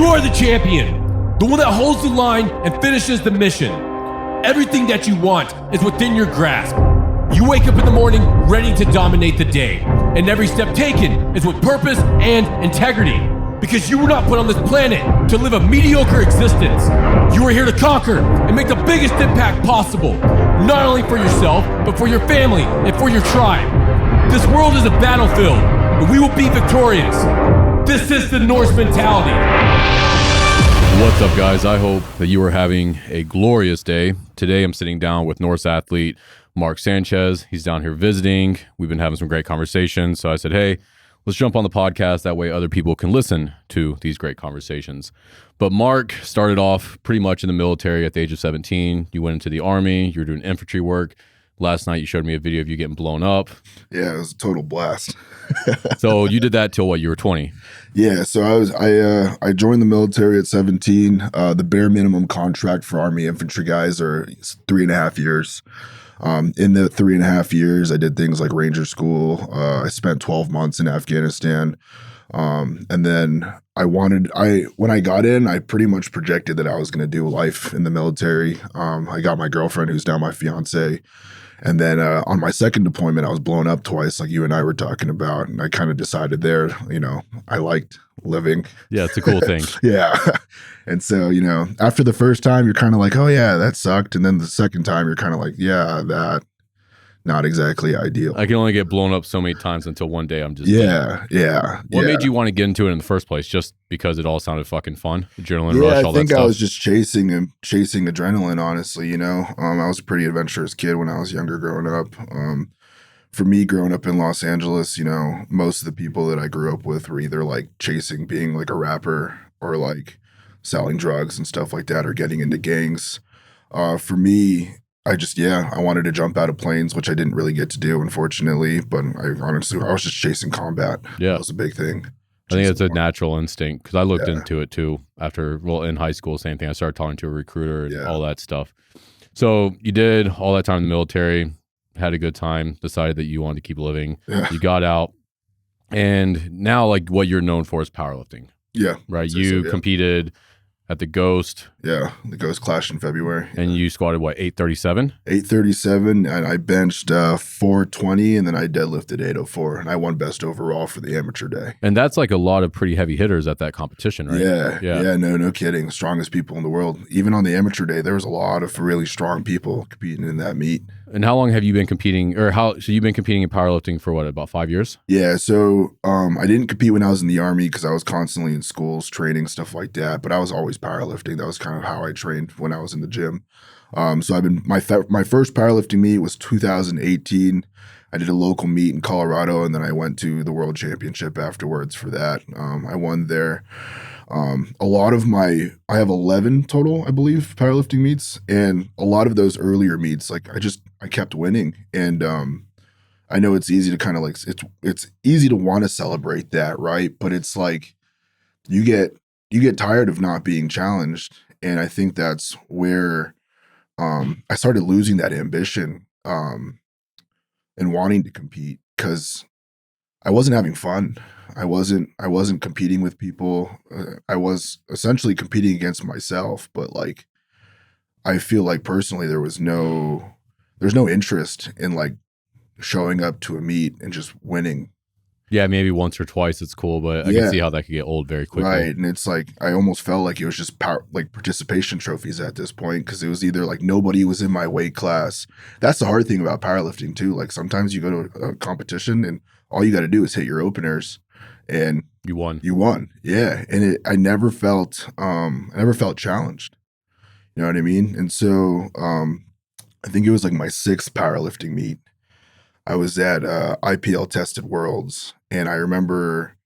are the champion, the one that holds the line and finishes the mission. Everything that you want is within your grasp. You wake up in the morning ready to dominate the day, and every step taken is with purpose and integrity. Because you were not put on this planet to live a mediocre existence. You are here to conquer and make the biggest impact possible, not only for yourself, but for your family and for your tribe. This world is a battlefield, and we will be victorious. This is the Norse mentality. What's up, guys? I hope that you are having a glorious day. Today, I'm sitting down with Norse athlete Marc Sanchez. He's down here visiting. We've been having some great conversations. So I said, hey, let's jump on the podcast. That way other people can listen to these great conversations. But Marc started off pretty much in the military at the age of 17. You went into the Army. You were doing infantry work. Last night, you showed me a video of you getting blown up. Yeah, it was a total blast. So you did that till what? You were 20? Yeah, so I joined the military at 17. The bare minimum contract for Army infantry guys are 3.5 years. In the 3.5 years, I did things like Ranger School. I spent 12 months in Afghanistan. And then when I got in, I pretty much projected that I was going to do life in the military. I got my girlfriend, who's now my fiance. And then on my second deployment, I was blown up twice, like you and I were talking about. And I kind of decided there, I liked living. Yeah, it's a cool thing. Yeah. And so, after the first time, you're kind of like, oh, yeah, that sucked. And then the second time, you're kind of like, yeah, that not exactly ideal. I can only get blown up so many times until one day I'm just Yeah. What made you want to get into it in the first place? Just because it all sounded fucking fun? Adrenaline rush, all that stuff? I think I was just chasing adrenaline, honestly, I was a pretty adventurous kid when I was younger growing up. For me, growing up in Los Angeles, most of the people that I grew up with were either like chasing being like a rapper or like selling drugs and stuff like that or getting into gangs. For me, I wanted to jump out of planes, which I didn't really get to do, unfortunately. But I was just chasing combat. Yeah. That was a big thing. I think it's a natural instinct because I looked into it too in high school, same thing. I started talking to a recruiter and all that stuff. So you did all that time in the military, had a good time, decided that you wanted to keep living. Yeah. You got out. And now like what you're known for is powerlifting. Yeah. Right. You competed at the Ghost. Yeah, the Ghost Clash in February. And you squatted, what, 837? 837, and I benched 420, and then I deadlifted 804, and I won best overall for the amateur day. And that's like a lot of pretty heavy hitters at that competition, right? Yeah, no kidding. Strongest people in the world. Even on the amateur day, there was a lot of really strong people competing in that meet. And how long have you been competing, so you've been competing in powerlifting for what, about 5 years? Yeah, so I didn't compete when I was in the Army because I was constantly in schools, training, stuff like that, but I was always powerlifting. That was kind of how I trained when I was in the gym. So I've been, my first powerlifting meet was 2018. I did a local meet in Colorado, and then I went to the World Championship afterwards for that. I won there. I have 11 total, I believe, powerlifting meets, and a lot of those earlier meets, like I kept winning, and I know it's easy to kind of like it's easy to want to celebrate that, right? But it's like you get tired of not being challenged, and I think that's where I started losing that ambition and wanting to compete because I wasn't having fun. I wasn't competing with people. I was essentially competing against myself, but like I feel like personally there's no interest in like showing up to a meet and just winning. Yeah, maybe once or twice it's cool, but I can see how that could get old very quickly. Right, and it's like I almost felt like it was just participation trophies at this point because it was either like nobody was in my weight class. That's the hard thing about powerlifting too. Like sometimes you go to a competition and all you got to do is hit your openers. And you won. Yeah. And I never felt challenged. You know what I mean? And so I think it was like my 6th powerlifting meet. I was at IPL Tested Worlds, and I remember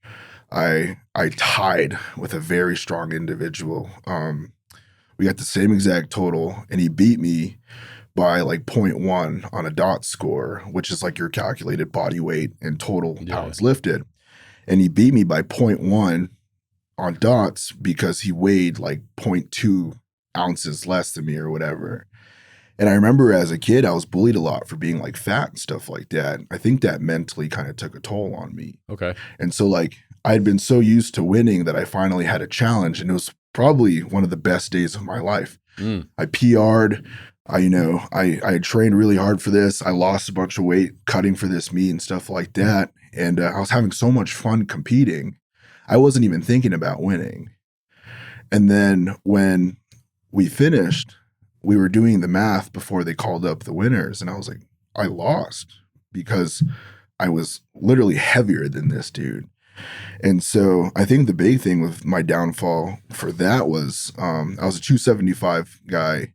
I tied with a very strong individual. We got the same exact total, and he beat me by like 0.1 on a dot score, which is like your calculated body weight and total pounds lifted. And he beat me by 0.1 on dots because he weighed like 0.2 ounces less than me or whatever. And I remember as a kid, I was bullied a lot for being like fat and stuff like that. I think that mentally kind of took a toll on me. Okay. And so like I had been so used to winning that I finally had a challenge, and it was probably one of the best days of my life. I PR'd. I had trained really hard for this. I lost a bunch of weight cutting for this meet and stuff like that. And I was having so much fun competing. I wasn't even thinking about winning. And then when we finished, we were doing the math before they called up the winners. And I was like, I lost because I was literally heavier than this dude. And so I think the big thing with my downfall for that was I was a 275 guy.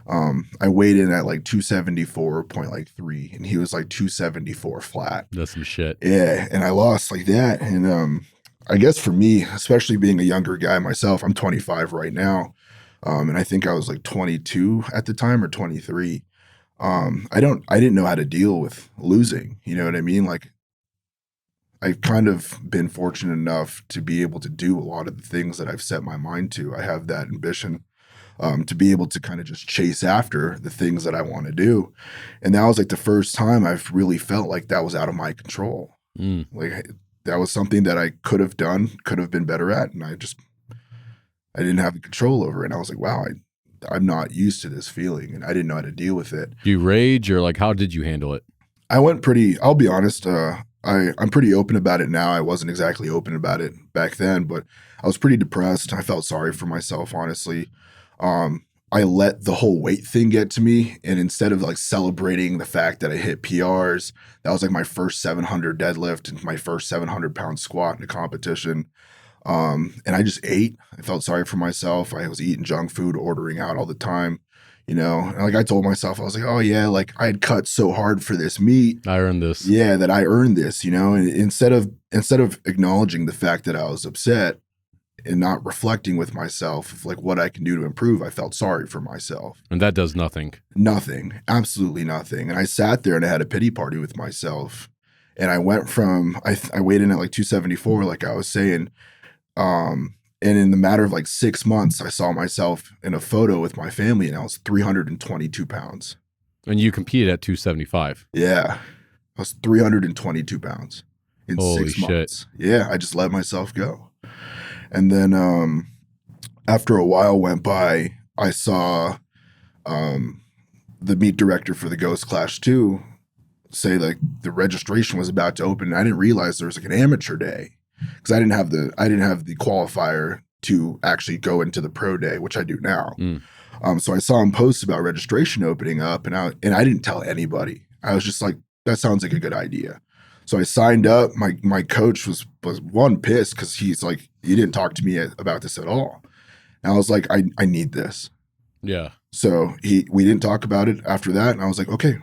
I weighed in at like 274.3 and he was like 274 flat. That's some shit. Yeah. And I lost like that. And I guess for me, especially being a younger guy myself, I'm 25 right now. And I think I was like 22 at the time or 23. I didn't know how to deal with losing. You know what I mean? Like, I've kind of been fortunate enough to be able to do a lot of the things that I've set my mind to. I have that ambition to be able to kind of just chase after the things that I want to do. And that was like the first time I've really felt like that was out of my control. Like that was something that I could have done, could have been better at. And I didn't have the control over it. And I was like, wow, I'm not used to this feeling. And I didn't know how to deal with it. Do you rage or like, how did you handle it? I went I'll be honest, I'm pretty open about it now. I wasn't exactly open about it back then, but I was pretty depressed. I felt sorry for myself, honestly. I let the whole weight thing get to me. And instead of like celebrating the fact that I hit PRs, that was like my first 700 deadlift and my first 700-pound squat in a competition. And I just ate. I felt sorry for myself. I was eating junk food, ordering out all the time. You know, and like I told myself, I was like, oh yeah, like I had cut so hard for this meet. I earned this. Yeah, that I earned this, you know, and instead of acknowledging the fact that I was upset and not reflecting with myself of like what I can do to improve, I felt sorry for myself. And that does nothing. Nothing. Absolutely nothing. And I sat there and I had a pity party with myself. And I went from, I weighed in at like 274, like I was saying, and in the matter of like 6 months, I saw myself in a photo with my family and I was 322 pounds. And you competed at 275. Yeah. I was 322 pounds in Holy 6 months. Yeah. I just let myself go. And then after a while went by, I saw the meet director for the Ghost Clash 2 say like the registration was about to open. And I didn't realize there was like an amateur day. Because I didn't have the qualifier to actually go into the pro day, which I do now. So I saw him post about registration opening up, and I didn't tell anybody. I was just like, that sounds like a good idea. So I signed up. My coach was one pissed because he's like, you didn't talk to me about this at all. And I was like, I need this. Yeah. So we didn't talk about it after that, and I was like, okay.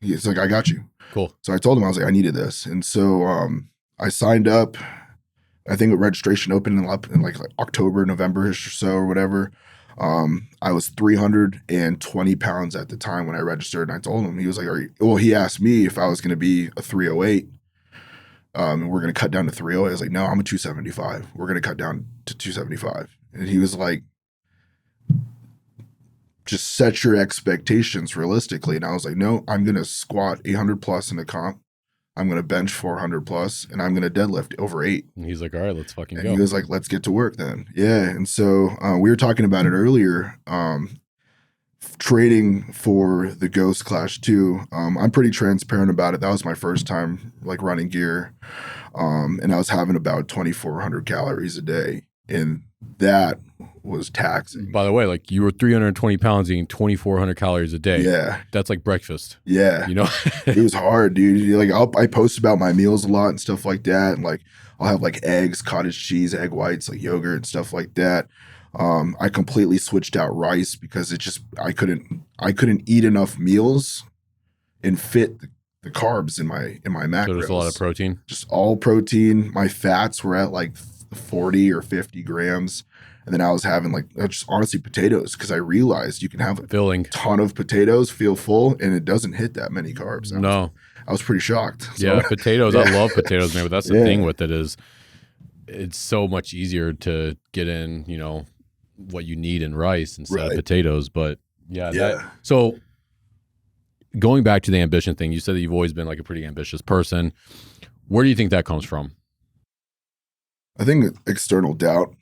He's like, I got you. Cool. So I told him I was like, I needed this, and so I signed up. I think registration opened in like October, November-ish or so or whatever. I was 320 pounds at the time when I registered. And I told him, he was like, he asked me if I was going to be a 308. And we're going to cut down to 308. I was like, no, I'm a 275. We're going to cut down to 275. And he was like, just set your expectations realistically. And I was like, no, I'm going to squat 800 plus in a comp. I'm going to bench 400 plus and I'm going to deadlift over 8. And he's like, all right, let's fucking and go. He was like, let's get to work then. Yeah. And so we were talking about it earlier, training for the Ghost Clash 2. I'm pretty transparent about it. That was my first time like running gear. And I was having about 2,400 calories a day. And that was taxing. By the way, like you were 320 pounds eating 2,400 calories a day. Yeah. That's like breakfast. Yeah. You know? It was hard, dude. Like I post about my meals a lot and stuff like that. And like I'll have like eggs, cottage cheese, egg whites, like yogurt and stuff like that. I completely switched out rice because I couldn't eat enough meals and fit the carbs in my macros. So there's a lot of protein. Just all protein. My fats were at like 40 or 50 grams. And then I was having like just honestly potatoes because I realized you can have filling a ton of potatoes, feel full, and it doesn't hit that many carbs. I was pretty shocked. So, yeah, potatoes. Yeah. I love potatoes, man. But that's the thing with it is it's so much easier to get in, you know, what you need in rice instead of potatoes. But yeah. So going back to the ambition thing, you said that you've always been like a pretty ambitious person. Where do you think that comes from? I think external doubt.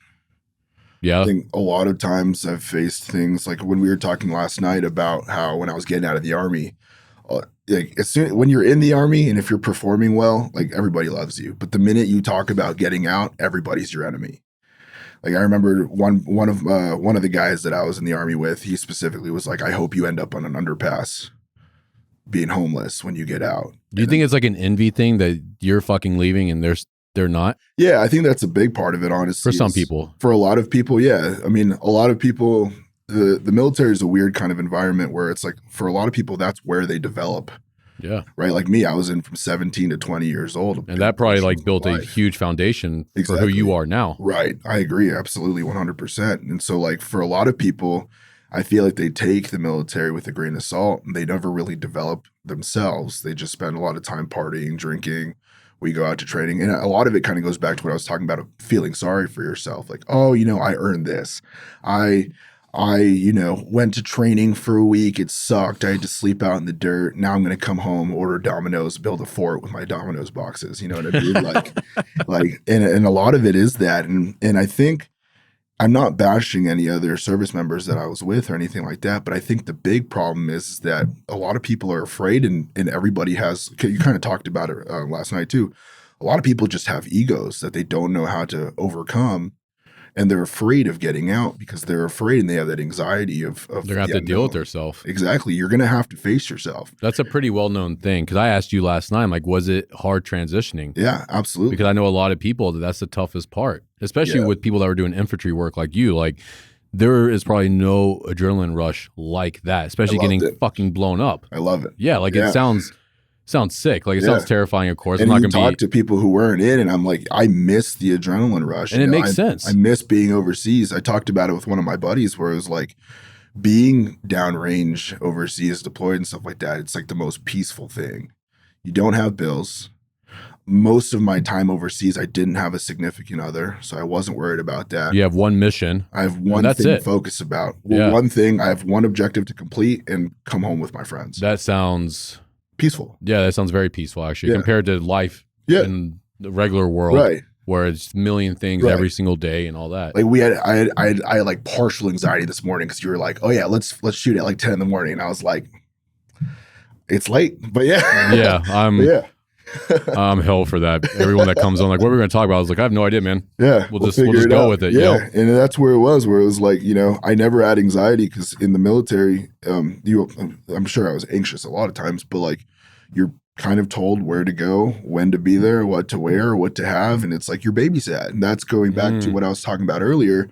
Yeah. I think a lot of times I've faced things like when we were talking last night about how when I was getting out of the Army, like when you're in the Army and if you're performing well, like everybody loves you. But the minute you talk about getting out, everybody's your enemy. Like I remember one of the guys that I was in the Army with, he specifically was like, I hope you end up on an underpass being homeless when you get out. Do you think it's like an envy thing that you're fucking leaving and they're not? Yeah, I think that's a big part of it, honestly. For some people. For a lot of people, yeah. I mean, a lot of people, the military is a weird kind of environment where it's like, for a lot of people, that's where they develop. Yeah. Right? Like me, I was in from 17 to 20 years old. And that probably like built a huge foundation for who you are now. Right. I agree. Absolutely. 100%. And so like for a lot of people, I feel like they take the military with a grain of salt and they never really develop themselves. They just spend a lot of time partying, drinking. We go out to training. And a lot of it kind of goes back to what I was talking about, of feeling sorry for yourself. Like, oh, I earned this. I went to training for a week. It sucked. I had to sleep out in the dirt. Now I'm going to come home, order Domino's, build a fort with my Domino's boxes. You know what I mean? And a lot of it is that. And I think I'm not bashing any other service members that I was with or anything like that. But I think the big problem is that a lot of people are afraid and everybody has, you kind of talked about it last night too. A lot of people just have egos that they don't know how to overcome. And they're afraid of getting out because they're afraid and they have that anxiety of they're going to have to deal with themselves. Exactly. You're going to have to face yourself. That's a pretty well-known thing. Because I asked you last night, like, was it hard transitioning? Yeah, absolutely. Because I know a lot of people that's the toughest part, especially with people that were doing infantry work like you. Like, there is probably no adrenaline rush like that, especially getting fucking blown up. I love it. Yeah, like it sounds sick. Like it sounds terrifying, of course. And I'm not you gonna talk to people who weren't in, and I'm like, I miss the adrenaline rush. And it makes sense. I miss being overseas. I talked about it with one of my buddies where it was like being downrange overseas, deployed and stuff like that. It's like the most peaceful thing. You don't have bills. Most of my time overseas, I didn't have a significant other, so I wasn't worried about that. You have one mission. I have one thing to focus about. One thing. I have one objective to complete and come home with my friends. That sounds peaceful. Yeah, that sounds very peaceful, actually, compared to life in the regular world, where it's a million things every single day and all that. Like I had like partial anxiety this morning because you were like, oh yeah, let's shoot at like 10 in the morning, and I was like, it's late, but I'm hell for that. Everyone that comes on, like, what are we going to talk about? I was like, I have no idea, man. Yeah, we'll just go with it. Yeah, and that's where it was like, I never had anxiety because in the military, I'm sure I was anxious a lot of times, but like you're kind of told where to go, when to be there, what to wear, what to have, and it's like you're babysat. And that's going back to what I was talking about earlier.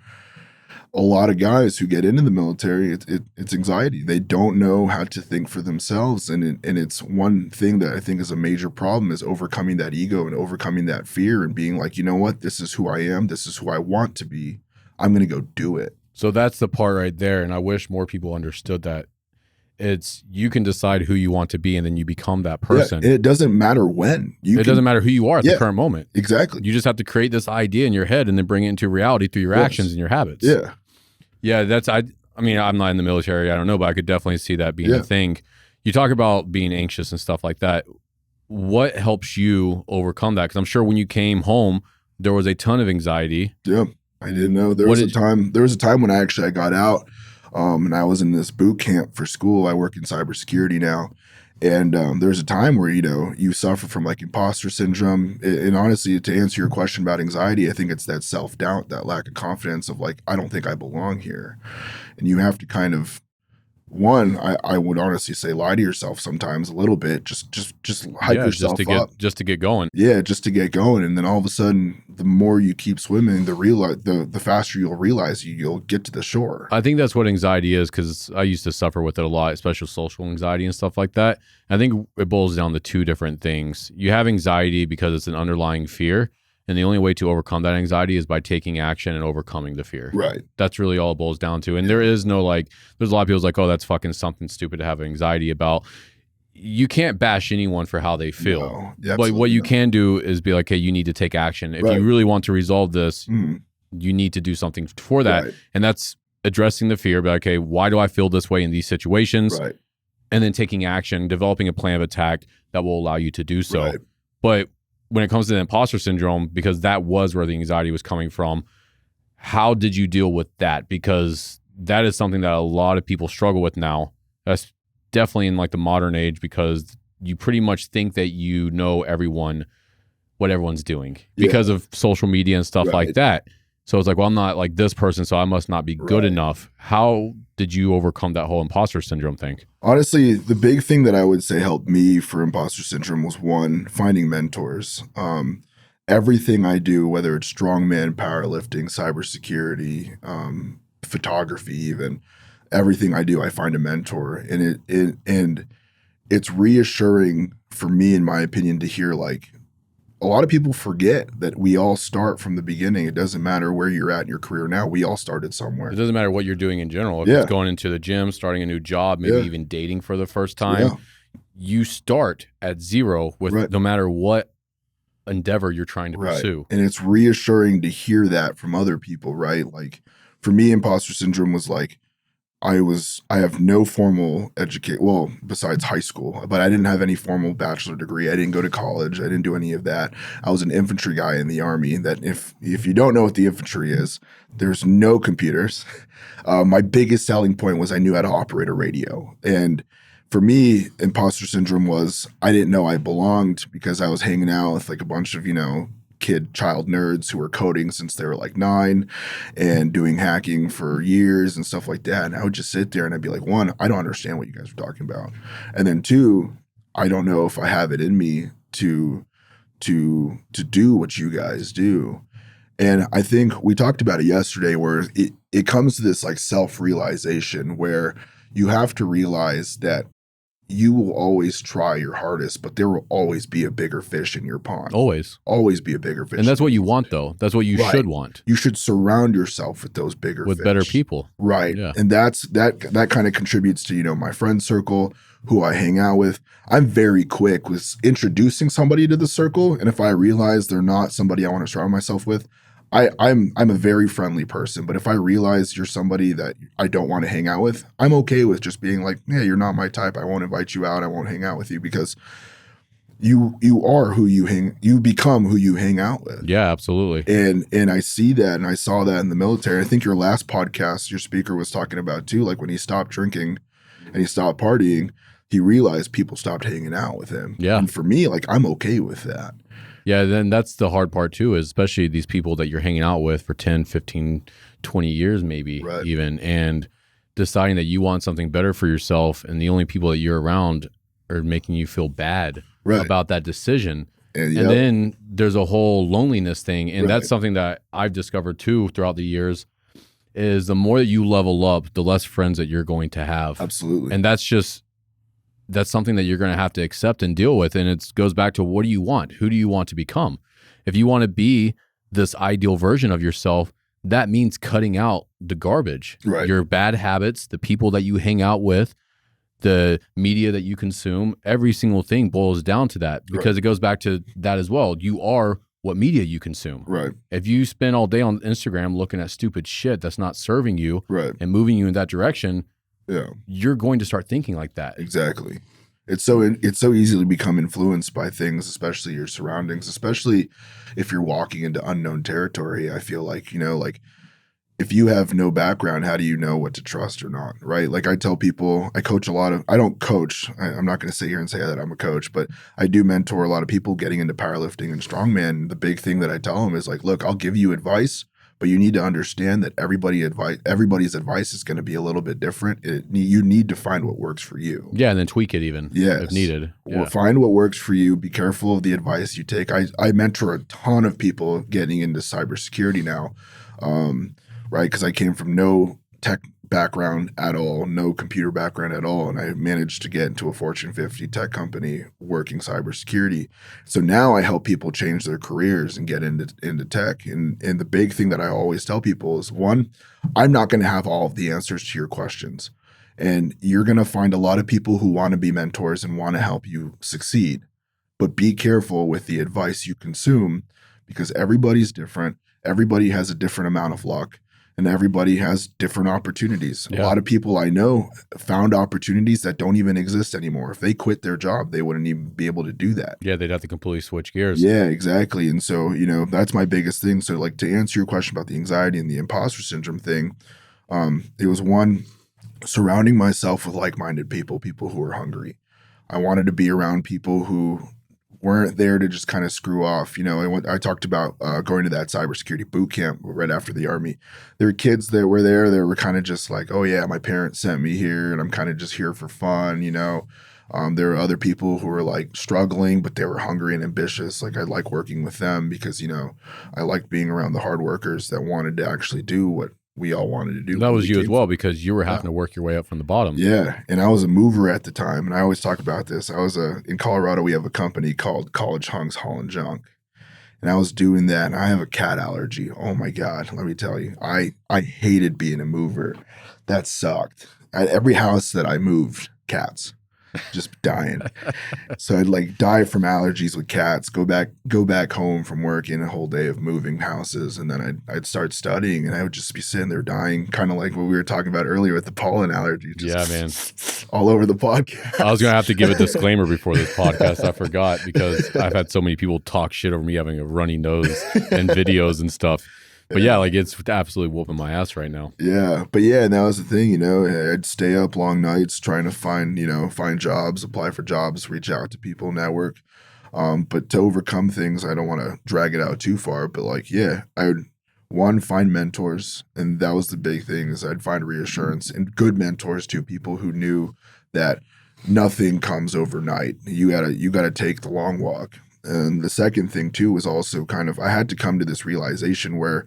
A lot of guys who get into the military, it's anxiety. They don't know how to think for themselves. And it's one thing that I think is a major problem is overcoming that ego and overcoming that fear and being like, you know what, this is who I am. This is who I want to be. I'm going to go do it. So that's the part right there. And I wish more people understood that. It's you can decide who you want to be and then you become that person. Yeah, it doesn't matter when. It doesn't matter who you are at the current moment. Exactly. You just have to create this idea in your head and then bring it into reality through your actions and your habits. Yeah. Yeah, I mean, I'm not in the military. I don't know, but I could definitely see that being a thing. You talk about being anxious and stuff like that. What helps you overcome that? Because I'm sure when you came home, there was a ton of anxiety. Yeah, I didn't know. There was a time when I got out and I was in this boot camp for school. I work in cybersecurity now. And there's a time where, you suffer from like imposter syndrome. And honestly, to answer your question about anxiety, I think it's that self-doubt, that lack of confidence of like, I don't think I belong here. And you have to kind of, I would honestly say lie to yourself sometimes a little bit, just hype yourself up. Just to get going. Yeah, just to get going. And then all of a sudden, the more you keep swimming, the faster you'll realize you'll get to the shore. I think that's what anxiety is, because I used to suffer with it a lot, especially social anxiety and stuff like that. I think it boils down to two different things. You have anxiety because it's an underlying fear. And the only way to overcome that anxiety is by taking action and overcoming the fear. Right. That's really all it boils down to. And there is no there's a lot of people like, oh, that's fucking something stupid to have anxiety about. You can't bash anyone for how they feel. No, but what you can do is be like, hey, you need to take action. If you really want to resolve this, you need to do something for that. Right. And that's addressing the fear. Be like, okay, why do I feel this way in these situations? Right. And then taking action, developing a plan of attack that will allow you to do so. Right. But when it comes to the imposter syndrome, because that was where the anxiety was coming from, how did you deal with that? Because that is something that a lot of people struggle with now. That's definitely in like the modern age, because you pretty much think that you know what everyone's doing because of social media and stuff like that. So it's like, well, I'm not like this person, so I must not be good enough. How did you overcome that whole imposter syndrome thing? Honestly, the big thing that I would say helped me for imposter syndrome was, one, finding mentors. Everything I do, whether it's strongman, powerlifting, cybersecurity, photography, even everything I do, I find a mentor, and it's reassuring for me, in my opinion, to hear like, a lot of people forget that we all start from the beginning. It doesn't matter where you're at in your career now. We all started somewhere. It doesn't matter what you're doing in general. If it's going into the gym, starting a new job, maybe even dating for the first time, you start at zero with no matter what endeavor you're trying to pursue. And it's reassuring to hear that from other people, right? Like for me, imposter syndrome was like, I have no formal education, well, besides high school, but I didn't have any formal bachelor degree. I didn't go to college. I didn't do any of that. I was an infantry guy in the Army. That if you don't know what the infantry is, there's no computers. My biggest selling point was I knew how to operate a radio. And for me, imposter syndrome was I didn't know I belonged because I was hanging out with like a bunch of, child nerds who were coding since they were like 9 and doing hacking for years and stuff like that. And I would just sit there and I'd be like, 1, I don't understand what you guys are talking about. And then 2, I don't know if I have it in me to do what you guys do. And I think we talked about it yesterday, where it comes to this like self-realization where you have to realize that you will always try your hardest, but there will always be a bigger fish in your pond. Always be a bigger fish. And that's what you want, though. That's what you should want. You should surround yourself with those bigger fish. With better people. Right. Yeah. And that kind of contributes to, my friend circle, who I hang out with. I'm very quick with introducing somebody to the circle. And if I realize they're not somebody I want to surround myself with, I'm a very friendly person, but if I realize you're somebody that I don't want to hang out with, I'm okay with just being like, yeah, you're not my type. I won't invite you out. I won't hang out with you, because you are who you become who you hang out with. Yeah, absolutely. And I see that, and I saw that in the military. I think your last podcast, your speaker was talking about too, like when he stopped drinking and he stopped partying, he realized people stopped hanging out with him. Yeah. And for me, like, I'm okay with that. Yeah, then that's the hard part too, is especially these people that you're hanging out with for 10, 15, 20 years maybe even, and deciding that you want something better for yourself, and the only people that you're around are making you feel bad about that decision. And then there's a whole loneliness thing, and that's something that I've discovered too throughout the years, is the more that you level up, the less friends that you're going to have. Absolutely. And that's something that you're going to have to accept and deal with. And it goes back to, what do you want? Who do you want to become? If you want to be this ideal version of yourself, that means cutting out the garbage, your bad habits, the people that you hang out with, the media that you consume. Every single thing boils down to that, because it goes back to that as well. You are what media you consume. Right. If you spend all day on Instagram looking at stupid shit that's not serving you and moving you in that direction, you're going to start thinking like that. Exactly. It's so easy to become influenced by things, especially your surroundings, especially if you're walking into unknown territory. I feel like, like if you have no background, how do you know what to trust or not? Right. Like I tell people, I coach I don't coach. I'm not going to sit here and say that I'm a coach, but I do mentor a lot of people getting into powerlifting and strongman. The big thing that I tell them is like, look, I'll give you advice, but you need to understand that everybody's advice is going to be a little bit different. You need to find what works for you. Yeah, and then tweak it even if needed. Well, find what works for you. Be careful of the advice you take. I mentor a ton of people getting into cybersecurity now, right? Because I came from no tech background at all, no computer background at all, and I managed to get into a Fortune 50 tech company working cybersecurity. So now I help people change their careers and get into tech. And the big thing that I always tell people is, one, I'm not going to have all of the answers to your questions, and you're going to find a lot of people who want to be mentors and want to help you succeed. But be careful with the advice you consume, because everybody's different. Everybody has a different amount of luck. and everybody has different opportunities. A Yeah. lot of people I know found opportunities that don't even exist anymore. If they quit their job, they wouldn't even be able to do that. Yeah, they'd have to completely switch gears. Yeah, exactly. And so, you know, that's my biggest thing. So like to answer your question about the anxiety and the imposter syndrome thing, it was one, surrounding myself with like-minded people who are hungry. I wanted to be around people who weren't there to just kind of screw off. You know, I talked about going to that cybersecurity boot camp right after the Army. There were kids that were there that were kind of just like, oh yeah, my parents sent me here and I'm kind of just here for fun, you know. There were other people who were like struggling, but they were hungry and ambitious. Like I like working with them because, you know, I like being around the hard workers that wanted to actually do what we all wanted to do. That was you as well, because you were having to work your way up from the bottom. Yeah. And I was a mover at the time. And I always talk about this. I was in Colorado, we have a company called College Hunks Haul and Junk. And I was doing that. And I have a cat allergy. Oh my God. Let me tell you, I hated being a mover. That sucked. At every house that I moved, cats. Just dying. So I'd like die from allergies with cats, go back home from working a whole day of moving houses, and then I'd start studying and I would just be sitting there dying, kind of like what we were talking about earlier with the pollen allergy. Yeah, man. All over the podcast. I was going to have to give a disclaimer before this podcast. I forgot, because I've had so many people talk shit over me having a runny nose and videos and stuff. But yeah, like it's absolutely whooping my ass right now. Yeah. But yeah, and that was the thing, you know, I'd stay up long nights trying to find jobs, apply for jobs, reach out to people, network. But to overcome things, I don't want to drag it out too far, but like, yeah, I would find mentors. And that was the big thing, is I'd find reassurance and good mentors too, people who knew that nothing comes overnight. You gotta take the long walk. And the second thing too was also kind of, I had to come to this realization where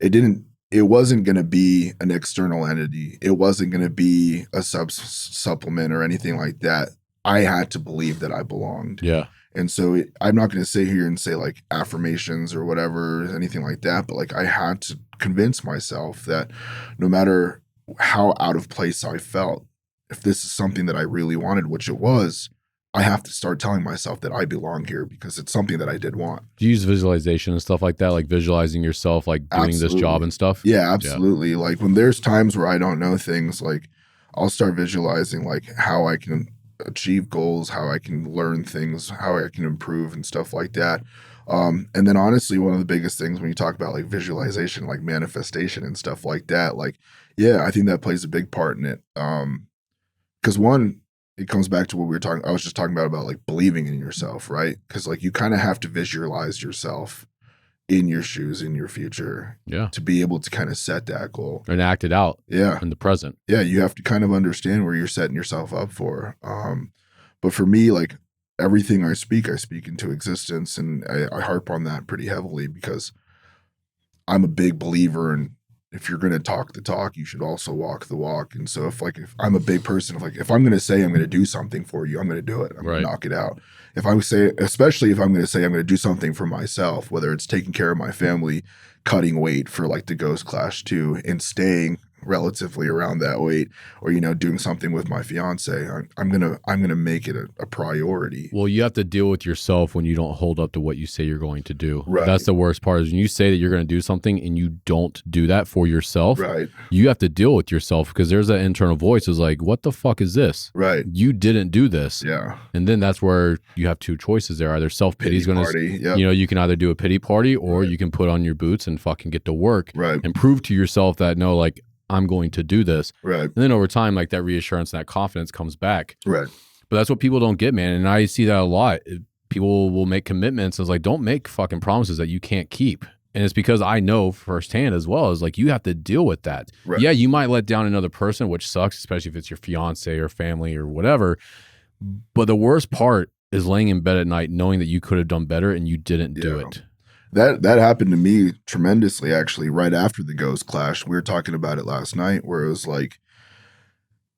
it wasn't going to be an external entity. It wasn't going to be a supplement or anything like that. I had to believe that I belonged. Yeah. And so I'm not going to sit here and say like affirmations or whatever, anything like that. But like I had to convince myself that no matter how out of place I felt, if this is something that I really wanted, which it was, I have to start telling myself that I belong here because it's something that I did want. Do you use visualization and stuff like that? Like visualizing yourself, like doing this job and stuff? Yeah, absolutely. Yeah. Like when there's times where I don't know things, like I'll start visualizing like how I can achieve goals, how I can learn things, how I can improve and stuff like that. And then honestly, one of the biggest things when you talk about like visualization, like manifestation and stuff like that, like, yeah, I think that plays a big part in it. Because one, it comes back to what I was just talking about like believing in yourself, right? Because like you kind of have to visualize yourself in your shoes, in your future, to be able to kind of set that goal. And act it out in the present. Yeah, you have to kind of understand where you're setting yourself up for. But for me, like everything I speak into existence. And I harp on that pretty heavily because I'm a big believer in, if you're going to talk the talk, you should also walk the walk. And so if I'm a big person, if I'm going to say I'm going to do something for you, I'm going to do it. I'm going to knock it out. Especially if I'm going to say I'm going to do something for myself, whether it's taking care of my family, cutting weight for like the Ghost Clash 2 and staying relatively around that weight, or, you know, doing something with my fiance, I'm gonna make it a priority. Well, you have to deal with yourself when you don't hold up to what you say you're going to do. Right. That's the worst part, is when you say that you're going to do something and you don't do that for yourself. Right. You have to deal with yourself, because there's that internal voice is like, what the fuck is this? Right. You didn't do this. Yeah. And then that's where you have two choices there. Either self-pity is going to, you know, you can either do a pity party, or you can put on your boots and fucking get to work and prove to yourself that, no, like, I'm going to do this. Right. And then over time, like that reassurance and that confidence comes back. Right. But that's what people don't get, man. And I see that a lot. People will make commitments. It's like, don't make fucking promises that you can't keep. And it's because I know firsthand as well, is like, you have to deal with that. Right. Yeah, you might let down another person, which sucks, especially if it's your fiance or family or whatever. But the worst part is laying in bed at night knowing that you could have done better and you didn't do it. That happened to me tremendously, actually, right after the Ghost Clash. We were talking about it last night, where it was like,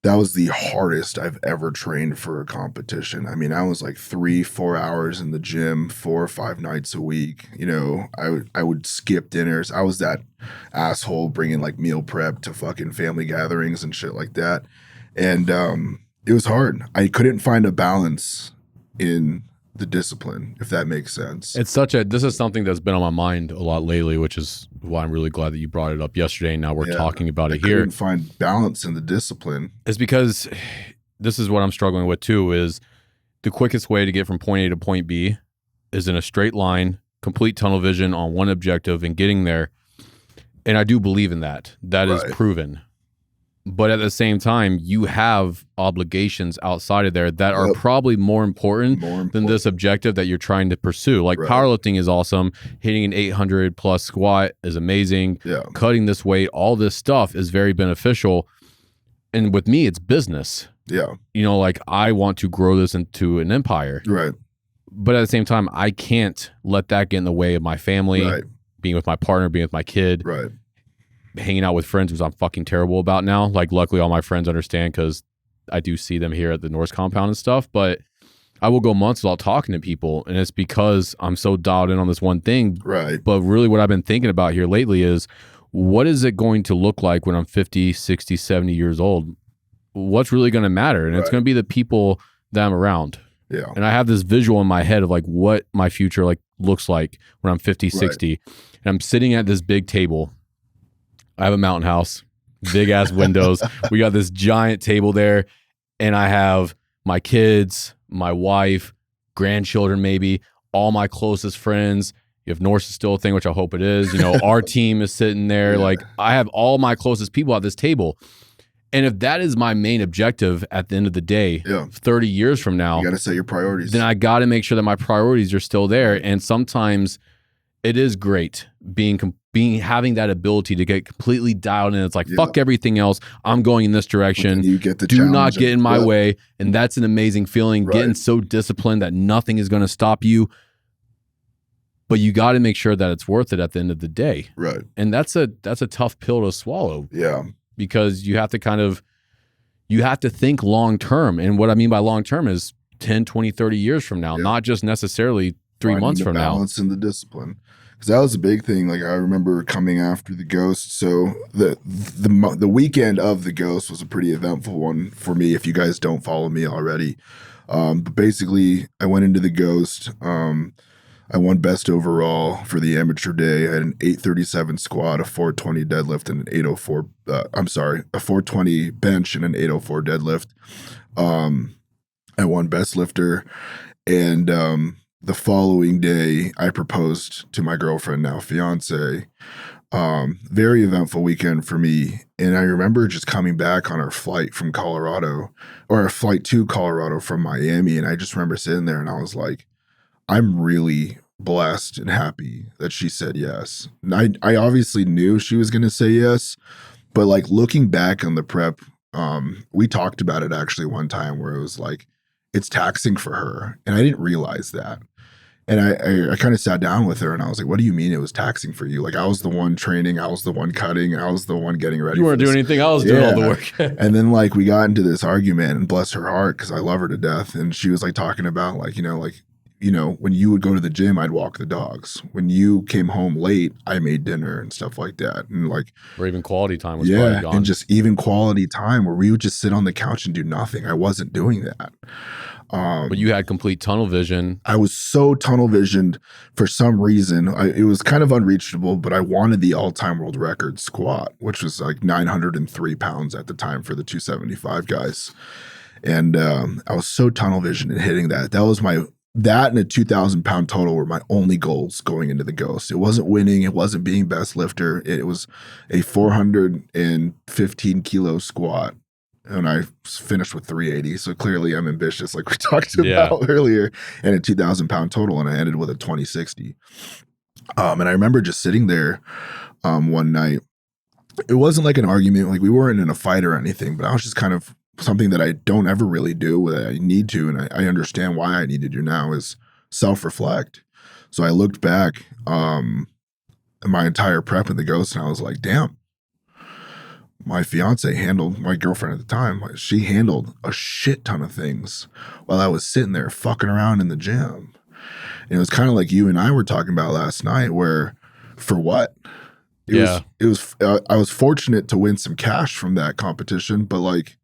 that was the hardest I've ever trained for a competition. I mean, I was like 3-4 hours in the gym, 4 or 5 nights a week. You know, I would skip dinners. I was that asshole bringing like meal prep to fucking family gatherings and shit like that. And it was hard. I couldn't find a balance in the discipline, if that makes sense. This is something that's been on my mind a lot lately, which is why I'm really glad that you brought it up yesterday. And now we're talking about it here. I couldn't find balance in the discipline. It's because this is what I'm struggling with too, is the quickest way to get from point A to point B is in a straight line, complete tunnel vision on one objective and getting there. And I do believe in that. That is proven. But at the same time, you have obligations outside of there that are probably more important than this objective that you're trying to pursue. Like powerlifting is awesome. Hitting an 800 plus squat is amazing. Yeah. Cutting this weight, all this stuff is very beneficial. And with me, it's business. Yeah. You know, like I want to grow this into an empire. Right. But at the same time, I can't let that get in the way of my family, being with my partner, being with my kid. Right. Hanging out with friends, which I'm fucking terrible about now. Like, luckily, all my friends understand because I do see them here at the Norse compound and stuff. But I will go months without talking to people, and it's because I'm so dialed in on this one thing. Right. But really, what I've been thinking about here lately is, what is it going to look like when I'm 50, 60, 70 years old? What's really going to matter? And it's going to be the people that I'm around. Yeah. And I have this visual in my head of like what my future like looks like when I'm 50, 60. And I'm sitting at this big table. I have a mountain house, big ass windows. We got this giant table there, and I have my kids, my wife, grandchildren, maybe all my closest friends. If Norse is still a thing, which I hope it is, you know, our team is sitting there. Yeah. Like I have all my closest people at this table. And if that is my main objective at the end of the day, 30 years from now, you got to set your priorities. Then I got to make sure that my priorities are still there. And sometimes it is great having that ability to get completely dialed in. It's like, fuck everything else. I'm going in this direction. You get the Do not get in my way. And that's an amazing feeling, getting so disciplined that nothing is going to stop you. But you got to make sure that it's worth it at the end of the day. Right. And that's a tough pill to swallow. Yeah. Because you have to think long term. And what I mean by long term is 10, 20, 30 years from now, not just necessarily 3 months from now. Balance and the discipline. Because that was a big thing. Like I remember coming after the Ghost. So the weekend of the Ghost was a pretty eventful one for me. If you guys don't follow me already, but basically I went into the Ghost. I won best overall for the amateur day. I had an 837 squat, a 420 deadlift, and an 804. A 420 bench and an 804 deadlift. I won best lifter, and the following day, I proposed to my girlfriend, now fiance. Very eventful weekend for me. And I remember just coming back on our flight from Colorado, or our flight to Colorado from Miami. And I just remember sitting there and I was like, I'm really blessed and happy that she said yes. And I obviously knew she was going to say yes. But like looking back on the prep, we talked about it actually one time where it was like, it's taxing for her. And I didn't realize that. And I kind of sat down with her and I was like, what do you mean it was taxing for you? Like I was the one training, I was the one cutting, I was the one getting ready. You weren't doing anything, I was doing all the work. And then like we got into this argument, and bless her heart, because I love her to death. And she was like talking about like, when you would go to the gym, I'd walk the dogs. When you came home late, I made dinner and stuff like that. And like, or even quality time was probably gone. And just even quality time where we would just sit on the couch and do nothing. I wasn't doing that. But you had complete tunnel vision. I was so tunnel visioned for some reason. It was kind of unreachable, but I wanted the all-time world record squat, which was like 903 pounds at the time for the 275 guys. And I was so tunnel visioned and hitting that. That and a 2,000 pound total were my only goals going into the Ghost. It wasn't winning. It wasn't being best lifter. It was a 415 kilo squat. And I finished with 380. So clearly I'm ambitious, like we talked about earlier, and a 2,000 pound total. And I ended with a 2060. And I remember just sitting there one night. It wasn't like an argument, like we weren't in a fight or anything, but I was just kind of something that I don't ever really do, that I need to. And I understand why I need to do now is self-reflect. So I looked back my entire prep in the Ghost and I was like, damn. My fiance handled, my girlfriend at the time, she handled a shit ton of things while I was sitting there fucking around in the gym. And it was kind of like you and I were talking about last night, where for what? I was fortunate to win some cash from that competition, but like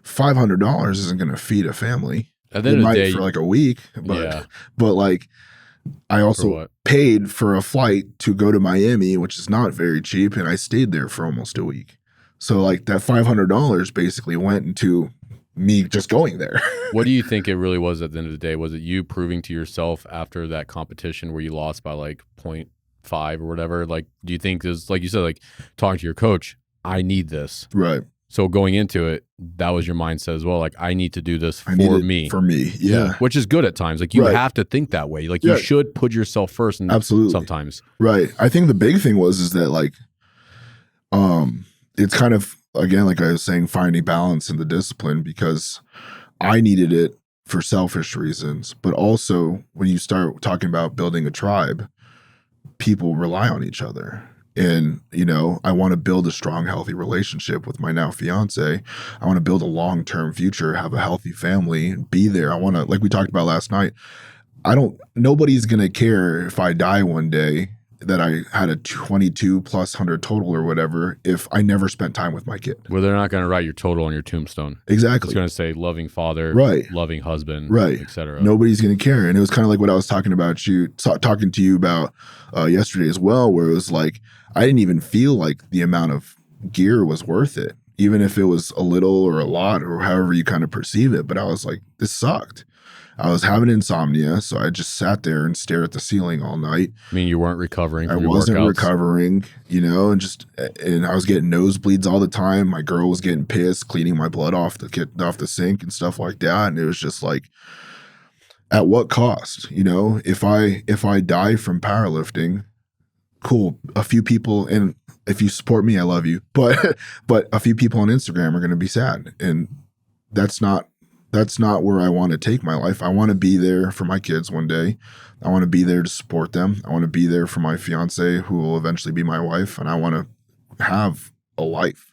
$500 isn't going to feed a family. At the end of the day, for like a week, but yeah. but like I For also what? paid for a flight to go to Miami, which is not very cheap, and I stayed there for almost a week. So like that $500 basically went into me just going there. What do you think it really was at the end of the day? Was it you proving to yourself after that competition where you lost by like 0.5 or whatever? Like, do you think this, like you said, like talking to your coach, I need this. Right. So going into it, that was your mindset as well. Like, I need to do this I need for it me. For me. Yeah. Which is good at times. Like, you Right. have to think that way. Like, you Yeah. should put yourself first. And Absolutely. sometimes. Right. I think the big thing is that like, it's kind of, again, like I was saying, finding balance in the discipline, because I needed it for selfish reasons. But also when you start talking about building a tribe, people rely on each other. And, you know, I want to build a strong, healthy relationship with my now fiance. I want to build a long-term future, have a healthy family, be there. I want to, like we talked about last night, nobody's going to care if I die one day that I had a 22 plus 100 total or whatever if I never spent time with my kid. Where they're not going to write your total on your tombstone. Exactly. It's going to say loving father, right, loving husband, right, etc. Nobody's going to care. And it was kind of like what I was talking to you about yesterday as well, where it was like, I didn't even feel like the amount of gear was worth it, even if it was a little or a lot or however you kind of perceive it. But I was like, this sucked. I was having insomnia, so I just sat there and stared at the ceiling all night. I mean, you weren't recovering from I your wasn't workouts. recovering, you know, and I was getting nosebleeds all the time. My girl was getting pissed, cleaning my blood off the sink and stuff like that. And it was just like, at what cost? You know, if I die from powerlifting, cool. A few people, and if you support me, I love you. But a few people on Instagram are going to be sad, and that's not where I want to take my life. I want to be there for my kids one day. I want to be there to support them. I want to be there for my fiance, who will eventually be my wife, and I want to have a life.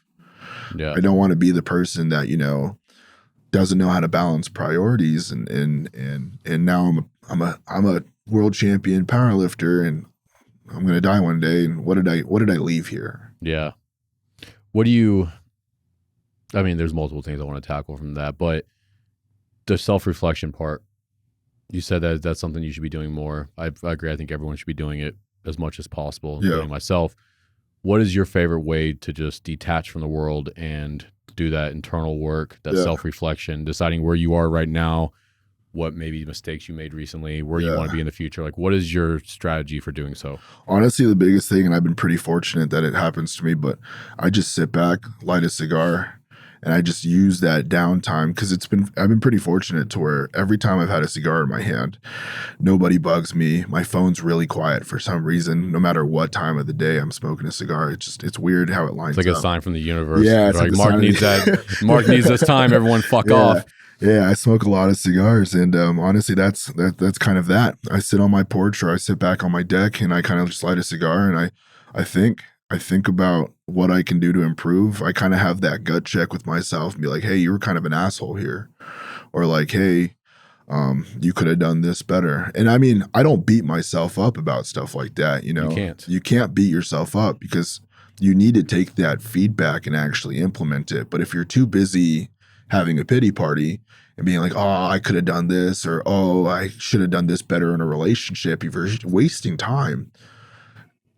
Yeah. I don't want to be the person that, you know, doesn't know how to balance priorities, and now I'm a world champion powerlifter, and I'm going to die one day. And what did I leave here? Yeah. What do you, I mean, there's multiple things I want to tackle from that, but the self-reflection part, you said that that's something you should be doing more. I agree. I think everyone should be doing it as much as possible, including myself. What is your favorite way to just detach from the world and do that internal work, that self-reflection, deciding where you are right now, what maybe mistakes you made recently, where you want to be in the future? Like, what is your strategy for doing so? Honestly, the biggest thing, and I've been pretty fortunate that it happens to me, but I just sit back, light a cigar, and I just use that downtime, because I've been pretty fortunate to where every time I've had a cigar in my hand, nobody bugs me. My phone's really quiet for some reason. No matter what time of the day I'm smoking a cigar, it's weird how it lines up. It's like a sign from the universe. Yeah, it's like Mark needs that. Mark needs this time. Everyone fuck off. Yeah, I smoke a lot of cigars, and honestly, that's kind of that. I sit on my porch, or I sit back on my deck, and I kind of just light a cigar, and I think about what I can do to improve. I kind of have that gut check with myself and be like, hey, you were kind of an asshole here, or like, hey, you could have done this better. And I mean, I don't beat myself up about stuff like that. You know, you can't beat yourself up, because you need to take that feedback and actually implement it. But if you're too busy having a pity party and being like, oh, I could have done this, or, oh, I should have done this better in a relationship, you're wasting time.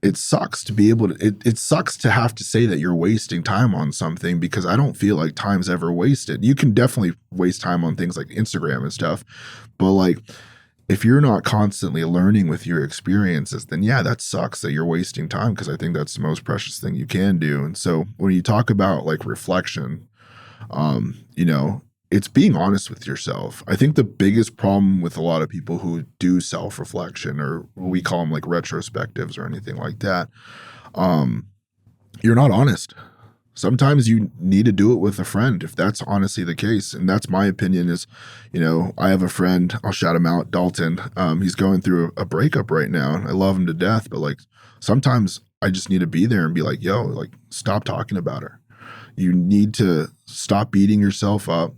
It sucks to be able to, it sucks to have to say that you're wasting time on something, because I don't feel like time's ever wasted. You can definitely waste time on things like Instagram and stuff, but like, if you're not constantly learning with your experiences, then yeah, that sucks that you're wasting time, because I think that's the most precious thing you can do. And so when you talk about like reflection, you know, it's being honest with yourself. I think the biggest problem with a lot of people who do self-reflection, or we call them like retrospectives or anything like that, you're not honest. Sometimes you need to do it with a friend, if that's honestly the case. And that's my opinion is, you know, I have a friend, I'll shout him out, Dalton. He's going through a breakup right now, and I love him to death, but like sometimes I just need to be there and be like, yo, like stop talking about her. You need to stop beating yourself up.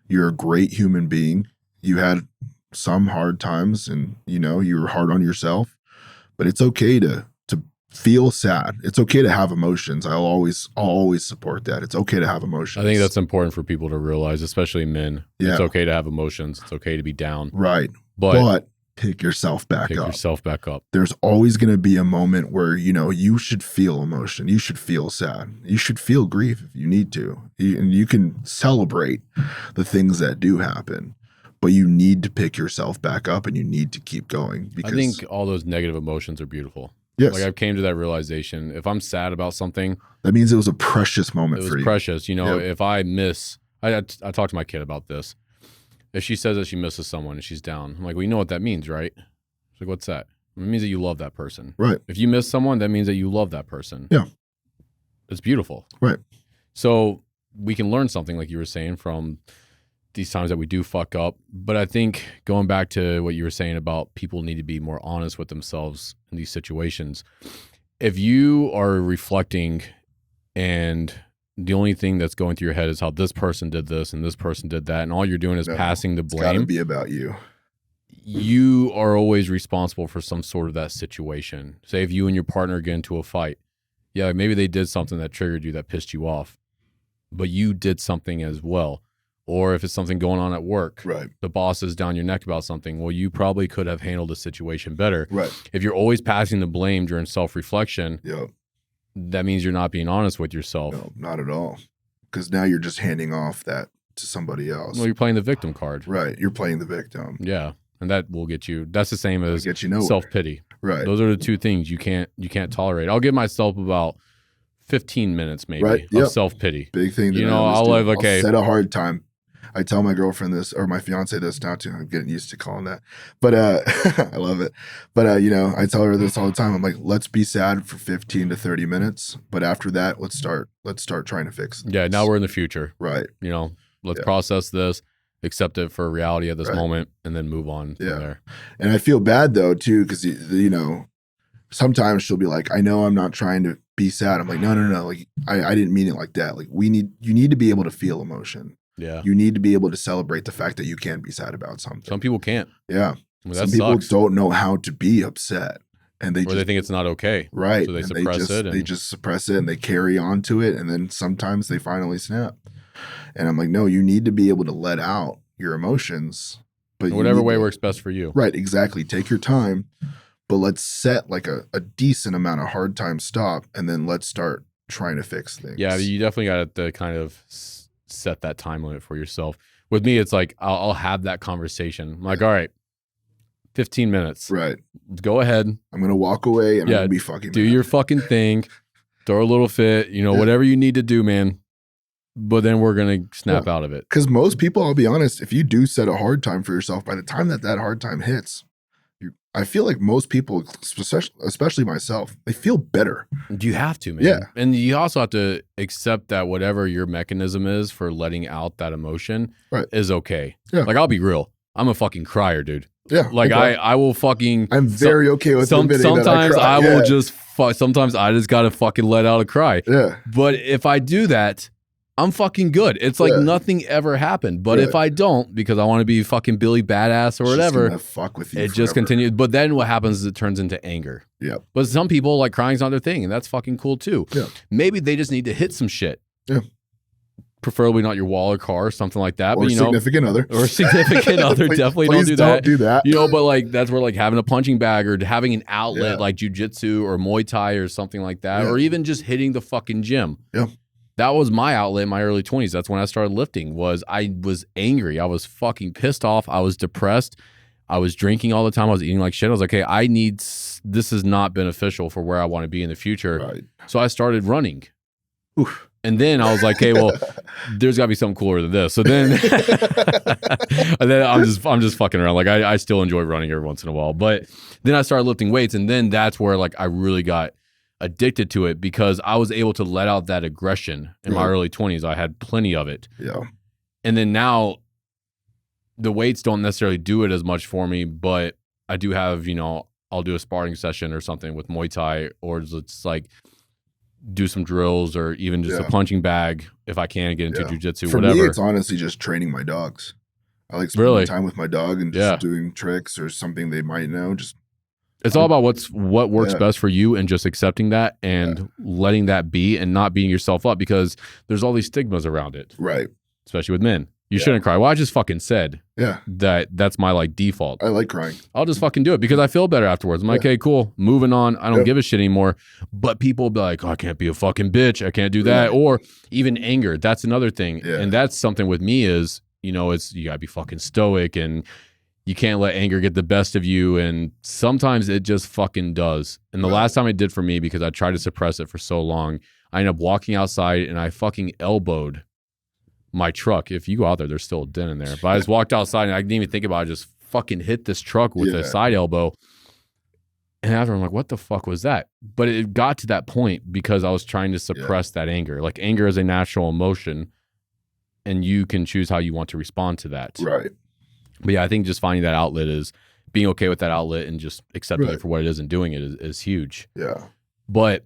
You're a great human being. You had some hard times, and you know, you were hard on yourself, but it's okay to feel sad. It's okay to have emotions. I'll always support that. It's okay to have emotions. I think that's important for people to realize, especially men. Yeah. It's okay to have emotions. It's okay to be down. Right. But pick yourself back up. There's always going to be a moment where, you should feel emotion. You should feel sad. You should feel grief if you need to. And you can celebrate the things that do happen. But you need to pick yourself back up and you need to keep going. Because I think all those negative emotions are beautiful. Yes. Like I've came to that realization. If I'm sad about something, that means it was a precious moment for you. It was precious. If I miss, I talked to my kid about this. If she says that she misses someone and she's down, I'm like, well, you know what that means, right? She's like, what's that? It means that you love that person. Right. If you miss someone, that means that you love that person. Yeah. It's beautiful. Right. So we can learn something, like you were saying, from these times that we do fuck up. But I think going back to what you were saying about people need to be more honest with themselves in these situations. If you are reflecting and the only thing that's going through your head is how this person did this and this person did that, and all you're doing is passing the blame. It's gotta be about you. You are always responsible for some sort of that situation. Say if you and your partner get into a fight, yeah, maybe they did something that triggered you, that pissed you off, but you did something as well. Or if it's something going on at work, right, the boss is down your neck about something, well, you probably could have handled the situation better. Right. If you're always passing the blame during self-reflection, yep, that means you're not being honest with yourself. No, not at all. Because now you're just handing off that to somebody else. Well, you're playing the victim card. Right. You're playing the victim. Yeah. And that will get you. That's the same as self-pity. Right. Those are the two things you can't tolerate. I'll give myself about 15 minutes maybe of self-pity. Big thing. I'll set a hard time. I tell my girlfriend this, or my fiance this now too. I'm getting used to calling that, but I love it. But I tell her this all the time. I'm like, let's be sad for 15 to 30 minutes, but after that, let's start trying to fix it. Yeah, now we're in the future, right? Let's process this, accept it for reality at this moment, and then move on from there. And I feel bad though too, because sometimes she'll be like, I know I'm not trying to be sad. I'm like, no, like I didn't mean it like that. Like you need to be able to feel emotion. Yeah. You need to be able to celebrate the fact that you can be sad about something. Some people can't. Yeah. Some people don't know how to be upset. And they think it's not okay. Right. So they suppress it. They just suppress it and they carry on to it. And then sometimes they finally snap. And I'm like, no, you need to be able to let out your emotions. But whatever way works best for you. Right. Exactly. Take your time. But let's set like a decent amount of hard time stop. And then let's start trying to fix things. Yeah. You definitely got to kind of set that time limit for yourself. With me, it's like I'll have that conversation. I'm like, all right, 15 minutes. Right. Go ahead. I'm going to walk away and I'm going to be fucking do mad. your fucking thing. Throw a little fit, whatever you need to do, man. But then we're going to snap out of it. Because most people, I'll be honest, if you do set a hard time for yourself, by the time that hard time hits, I feel like most people, especially myself, they feel better. You have to, man. Yeah. And you also have to accept that whatever your mechanism is for letting out that emotion is okay. Yeah. Like, I'll be real. I'm a fucking crier, dude. Yeah. Like, okay. I will fucking. I'm very okay with admitting sometimes that I cry. will just. Sometimes I just got to fucking let out a cry. Yeah. But if I do that, I'm fucking good. It's like nothing ever happened. But if I don't, because I want to be fucking Billy Badass or whatever, just fuck with you it just continues. But then what happens is it turns into anger. Yeah. But some people, like, crying's not their thing, and that's fucking cool too. Yeah. Maybe they just need to hit some shit. Yeah. Preferably not your wall or car or something like that. Or but, significant other. Or significant other. Definitely don't do that. Don't do that. But like that's where like having a punching bag or having an outlet like jujitsu or Muay Thai or something like that, or even just hitting the fucking gym. Yeah. That was my outlet in my early 20s. That's when I started lifting. I was angry. I was fucking pissed off. I was depressed. I was drinking all the time. I was eating like shit. I was like, hey, this is not beneficial for where I want to be in the future. Right. So I started running. Oof. And then I was like, hey, well, there's got to be something cooler than this. So then, and then I'm just fucking around. Like I still enjoy running every once in a while. But then I started lifting weights, and then that's where like I really got addicted to it because I was able to let out that aggression in my early 20s. I had plenty of it. Yeah. And then now the weights don't necessarily do it as much for me, but I do have, I'll do a sparring session or something with Muay Thai, or it's like do some drills or even just a punching bag if I can get into jujitsu, whatever. For me, it's honestly just training my dogs. I like spending time with my dog and just doing tricks or something they might know. Just It's all about what works best for you, and just accepting that and letting that be, and not beating yourself up, because there's all these stigmas around it. Right. Especially with men. You shouldn't cry. Well, I just fucking said that's my like default. I like crying. I'll just fucking do it because I feel better afterwards. I'm like, okay, cool, moving on. I don't give a shit anymore. But people will be like, oh, I can't be a fucking bitch. I can't do that. Or even anger. That's another thing. Yeah. And that's something with me is, you know, it's you gotta be fucking stoic, and you can't let anger get the best of you. And sometimes it just fucking does. And the last time it did for me, because I tried to suppress it for so long, I ended up walking outside and I fucking elbowed my truck. If you go out there, there's still a dent in there. But I just walked outside and I didn't even think about it. I just fucking hit this truck with a side elbow. And after I'm like, what the fuck was that? But it got to that point because I was trying to suppress that anger. Like, anger is a natural emotion, and you can choose how you want to respond to that. Right. But yeah, I think just finding that outlet is being okay with that outlet and just accepting it for what it is and doing it is huge. Yeah. But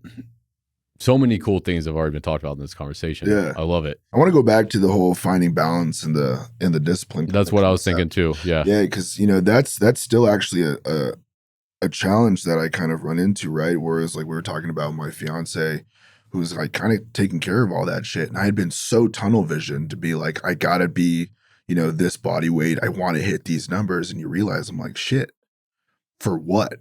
so many cool things have already been talked about in this conversation. Yeah. I love it. I want to go back to the whole finding balance in the discipline. That's what I was thinking too. Yeah. Yeah, because you know that's still actually a challenge that I kind of run into, right? Whereas like we were talking about my fiance, who's like kind of taking care of all that shit, and I had been so tunnel vision to be like, I gotta be, you know, this body weight. I want to hit these numbers, and you realize I'm like, shit, for what?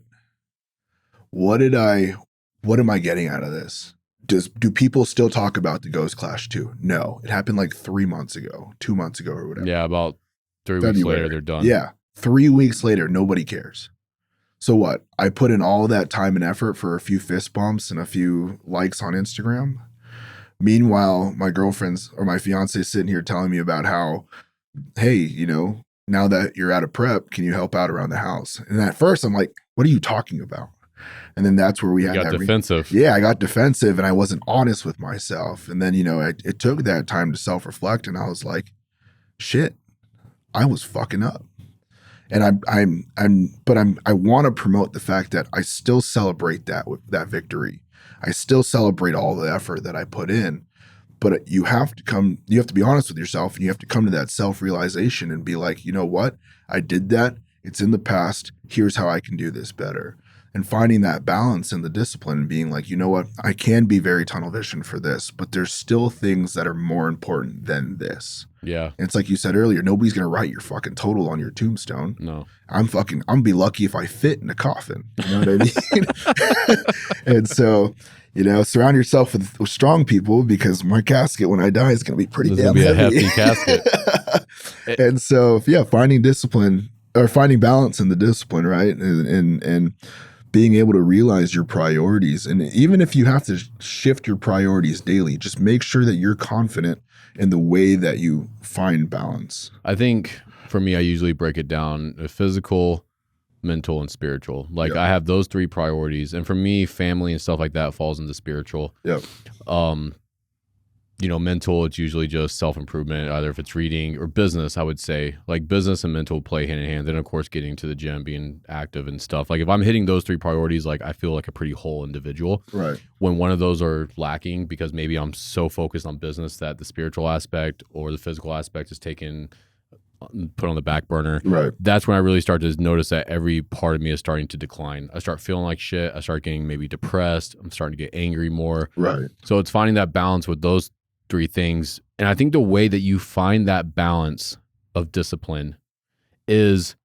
What am I getting out of this? Do people still talk about the Ghost Clash 2? No. It happened like 3 months ago, 2 months ago or whatever. Yeah, about 3 weeks later, they're done. Yeah. 3 weeks later, nobody cares. So what? I put in all that time and effort for a few fist bumps and a few likes on Instagram. Meanwhile, my girlfriend's or my fiance is sitting here telling me about how, hey, you know, now that you're out of prep, can you help out around the house? And at first I'm like, what are you talking about? And then that's where we had that defensive. Yeah, I got defensive and I wasn't honest with myself. And then, you know, it took that time to self-reflect, and I was like, shit, I was fucking up. And I want to promote the fact that I still celebrate that victory. I still celebrate all the effort that I put in. But you have to be honest with yourself, and you have to come to that self-realization and be like, you know what? I did that. It's in the past. Here's how I can do this better. And finding that balance in the discipline and being like, you know what, I can be very tunnel vision for this, but there's still things that are more important than this. Yeah. And it's like you said earlier, nobody's going to write your fucking total on your tombstone. No. I'm going to be lucky if I fit in a coffin. You know what I mean? And so, you know, surround yourself with strong people, because my casket when I die is going to be pretty damn heavy. A hefty casket. And so, yeah, finding discipline or finding balance in the discipline, right? And being able to realize your priorities. And even if you have to shift your priorities daily, just make sure that you're confident in the way that you find balance. I think for me, I usually break it down: physical, mental, and spiritual. Like I have those 3 priorities. And for me, family and stuff like that falls into spiritual. Yep. You know, mental, it's usually just self-improvement, either if it's reading or business, I would say. Like business and mental play hand in hand. Then, of course, getting to the gym, being active and stuff. Like if I'm hitting those 3 priorities, like I feel like a pretty whole individual. Right. When one of those are lacking, because maybe I'm so focused on business that the spiritual aspect or the physical aspect is put on the back burner. Right. That's when I really start to notice that every part of me is starting to decline. I start feeling like shit. I start getting maybe depressed. I'm starting to get angry more. Right. So it's finding that balance with those 3 things. And I think the way that you find that balance of discipline is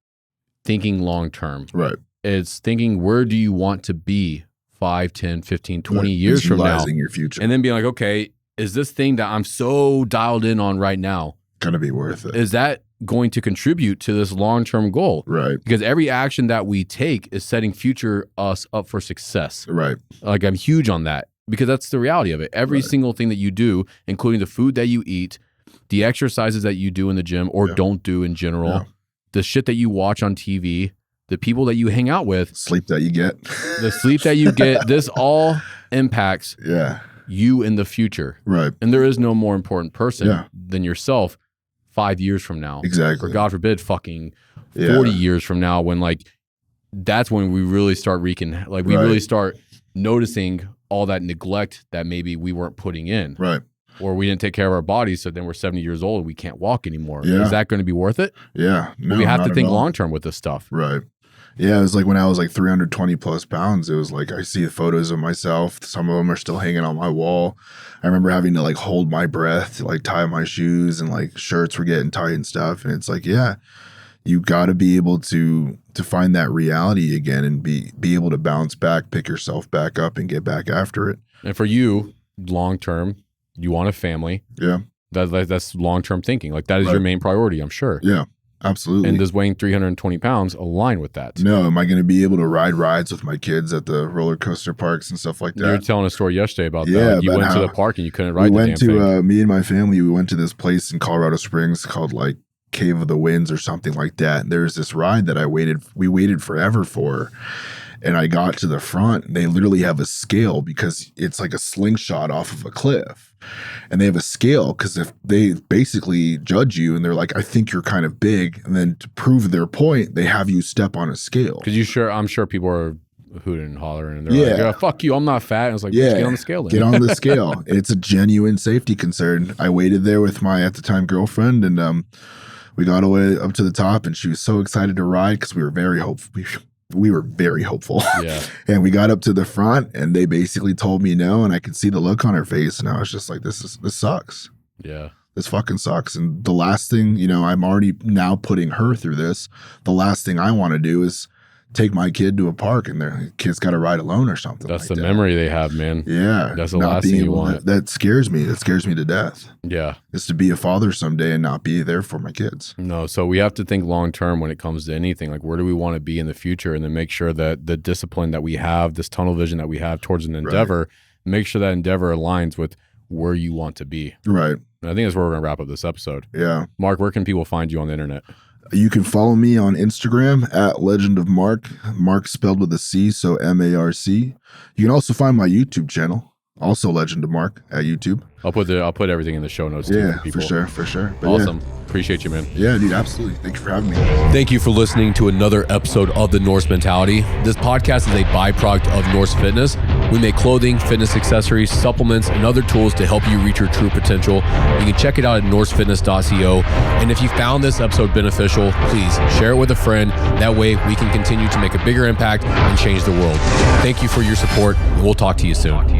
thinking long term. Right. It's thinking, where do you want to be 5, 10, 15, 20 years from now? Your future. And then being like, okay, is this thing that I'm so dialed in on right now going to be worth it? Is that going to contribute to this long-term goal? Right. Because every action that we take is setting future us up for success. Right. Like I'm huge on that, because that's the reality of it. Every single thing that you do, including the food that you eat, the exercises that you do in the gym or don't do in general, the shit that you watch on TV, the people that you hang out with, sleep that you get, this all impacts you in the future. Right. And there is no more important person than yourself 5 years from now. Exactly. Or God forbid, fucking 40 years from now, when like, that's when we really start wreaking, like we really start noticing all that neglect that maybe we weren't putting in. Right. Or we didn't take care of our bodies, so then we're 70 years old and we can't walk anymore. Yeah. Is that going to be worth it? Yeah. No, we have to think long term with this stuff. Right. Yeah, it was like when I was like 320 plus pounds, it was like I see the photos of myself. Some of them are still hanging on my wall. I remember having to like hold my breath to like tie my shoes, and like shirts were getting tight and stuff. And it's like, yeah, you got to be able to find that reality again and be able to bounce back, pick yourself back up and get back after it. And for you, long term, you want a family. Yeah. That's long-term thinking. Like that is your main priority, I'm sure. Yeah, absolutely. And does weighing 320 pounds align with that? No. Am I going to be able to ride rides with my kids at the roller coaster parks and stuff like that? You were telling a story yesterday about that. Yeah, You about went to how the park and you couldn't ride we the went damn to thing. me and my family, we went to this place in Colorado Springs called like Cave of the Winds or something like that. And there's this ride that we waited forever for. And I got to the front. They literally have a scale because it's like a slingshot off of a cliff. And they have a scale because if they basically judge you and they're like, I think you're kind of big. And then to prove their point, they have you step on a scale. Because I'm sure people are hooting and hollering. And they're like, oh, fuck you, I'm not fat. And it's like, yeah, get on the scale then. Get on the scale. It's a genuine safety concern. I waited there with my, at the time, girlfriend. And we got away up to the top. And she was so excited to ride because we were very hopeful. We were very hopeful. Yeah. And we got up to the front and they basically told me no. And I could see the look on her face. And I was just like, this sucks. Yeah. This fucking sucks. And the last thing, you know, I'm already now putting her through this. The last thing I want to do is take my kid to a park and their kid's got to ride alone or something. That's like the that. memory they have, man. Yeah. That's the last thing you want. That scares me. That scares me to death. Yeah. Is to be a father someday and not be there for my kids. No, so we have to think long term when it comes to anything. Like, where do we want to be in the future? And then make sure that the discipline that we have, this tunnel vision that we have towards an endeavor, make sure that endeavor aligns with where you want to be. Right. And I think that's where we're going to wrap up this episode. Yeah. Mark, where can people find you on the internet? You can follow me on Instagram at Legend of Marc. Marc spelled with a C, so MARC. You can also find my YouTube channel, also Legend of Marc at YouTube. I'll put everything in the show notes too. Yeah, for for sure. But awesome. Appreciate you, man. Yeah, dude, absolutely. Thank you for having me. Thank you for listening to another episode of The Norse Mentality. This podcast is a byproduct of Norse Fitness. We make clothing, fitness accessories, supplements, and other tools to help you reach your true potential. You can check it out at norsefitness.co. And if you found this episode beneficial, please share it with a friend. That way we can continue to make a bigger impact and change the world. Thank you for your support, and we'll talk to you soon.